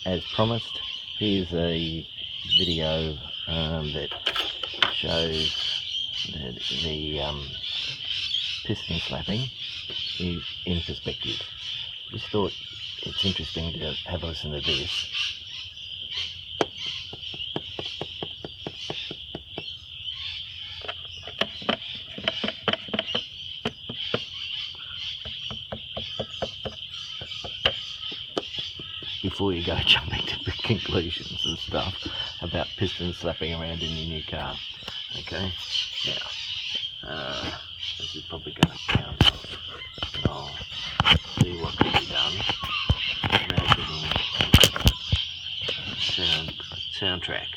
as promised, here's a video that shows the piston slapping in perspective. Just thought it's interesting to have a listen to this. Before you go jumping to conclusions and stuff about pistons slapping around in your new car. Okay, now this is probably going to sound. I'll see what can be done. Soundtrack.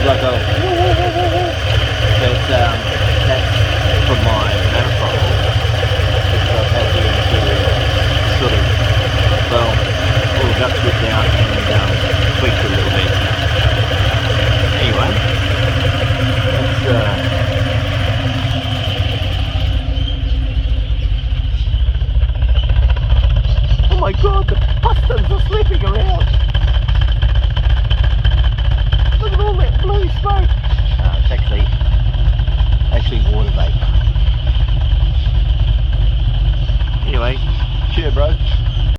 Like a but that's from my manifold, which I've had the interior sort of, well, all the guts ripped out and tweaked a little bit. Anyway, that's oh my god, the pistons are slipping around.